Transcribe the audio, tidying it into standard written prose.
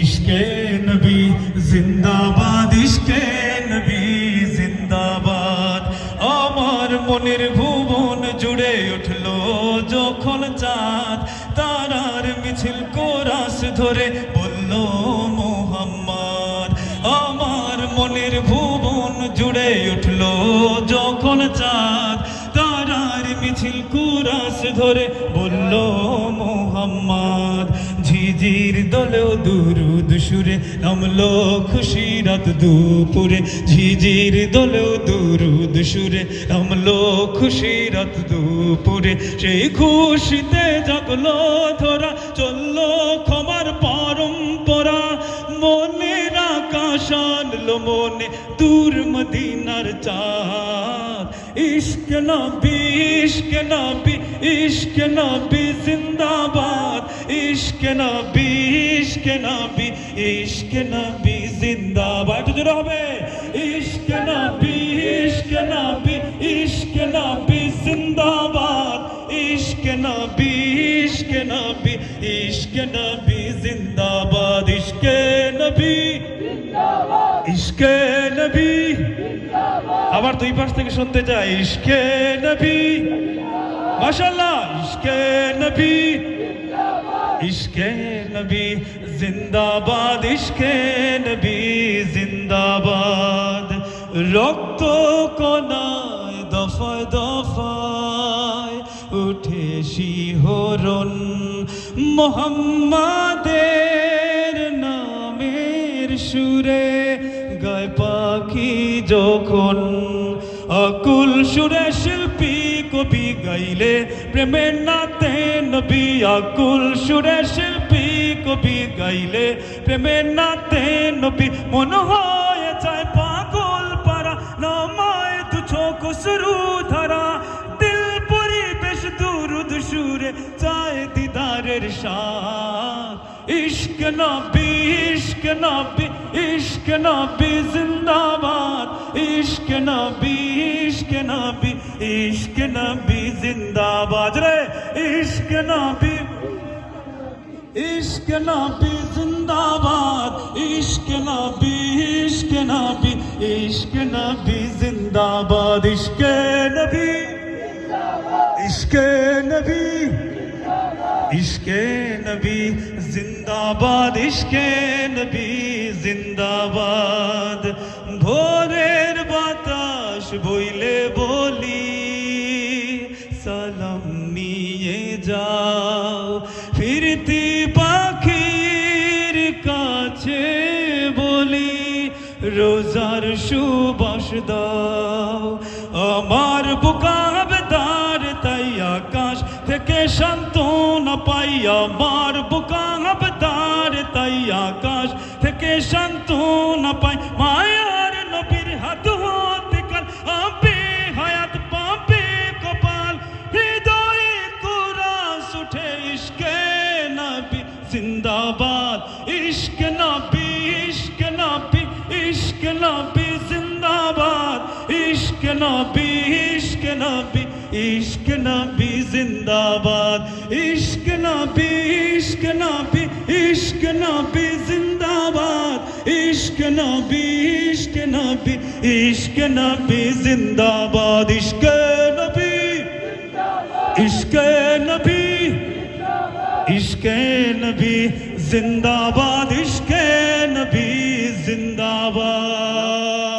ইশকে নবী জিন্দাবাদ, ইশকে নবী জিন্দাবাদ। আমার মনের ভুবন জুড়ে উঠলো যখন চাঁদ, তারার মিছিল কোরাস ধরে বলল মুহাম্মদ। আমার মনের ভুবন জুড়ে উঠলো যখন চাঁদ, তারার মিছিল কোরাস ধরে বলল মুহাম্মদ। ঝিঝির দলেও দুরুদ সুরে নামলো খুশি রাত দুপুরে, ঝিঝির দলেও দুরুদ সুরে নামলো খুশি রাত দুপুরে। সেই খুশিতে জাগলো ধরা, চললো ক্ষমার পরম্পরা। মনের আকাশ আনলো মনে দূর মদিনার চাঁদ। ইশক নবী, ইশক নবী, ইশক নবী জিন্দাবাদ। ইশক নবী, ইশক নবী, ইশক নবী জিন্দাবাদ। একটু জোরে হবে। ইশক নবী, ইশক নবী, ইশক নবী জিন্দাবাদ। ইশক নবী, ইশক নবী, ইশক নবী জিন্দাবাদ। ইশকে নবী জিন্দাবাদ, ইশকে নবী জিন্দাবাদ। আবার দুই পাশ থেকে শুনতে চাই, ইশকে নবী মাশাআল্লাহ, ইশকে নবী জিন্দাবাদ, ইশকে নবী জিন্দাবাদ, ইশকে নবী জিন্দাবাদ। রক্ত কণায় দফায় দফায় উঠে শিহরণ, মুহাম্মাদের নামের সুরে গায় পাখি যখন। আকুল সুরে শিল্পী কবি গাইলে প্রেমের নাতে নবী। আকুল সুরে শিল্পী কবি গাইলে প্রেমের নাতে নবী। মন হয়ে যায় পাগল পারা, নামায় দু চোখ শুরু ধারা। দিল পরিবেশ দুরুদ সুরে চায় দিদারের শাহ। ইশক নবী, ইশক নবী, ইশক নবী জিন্দাবাদ। ইশক নবী, ইশক নবী, ইশক নবী জিন্দাবাদ রে। ইশক নবী, ইশক নবী জিন্দাবাদ। ইশক নবী, ইশক নবী, ইশক নবী জিন্দাবাদ। ইশকে নবী জিন্দাবাদ, ইশকে নবী ইশকে নবী জিন্দাবাদ, ইশকে নবী জিন্দাবাদ। ভোরের বাতাস বইলে বলি সালাম নিয়ে যাও। ফিরতি পাখির কাছে বলি রোজার সুবাস দাও। আমার বুকাবদার তাই আকাশ থেকে সান্ত্বনা পাই। আমার বুকাবদার তাই আকাশ থেকে সান্ত্বনা পাই। মায়ার নবীর হাত হতে কাল আপে হায়াত পাপে কপাল। হৃদয়ে কুরাস উঠে ইশকে নবী জিন্দাবাদ। ইশক নবী, ইশক নবী, ইশক নবী জিন্দাবাদ। ইশক নবী, ইশক নবী, ইশক নবী জিন্দাবাদ। ইশক নবী, ইশক নবী, ইশক নবী জিন্দাবাদ। ইশক নবী, ইশক নবী, ইশক নবী জিন্দাবাদ। ইশকে নবী জিন্দাবাদ, ইশকে নবী জিন্দাবাদ, ইশকে নবী জিন্দাবাদ, ইশকে নবী জিন্দাবাদ।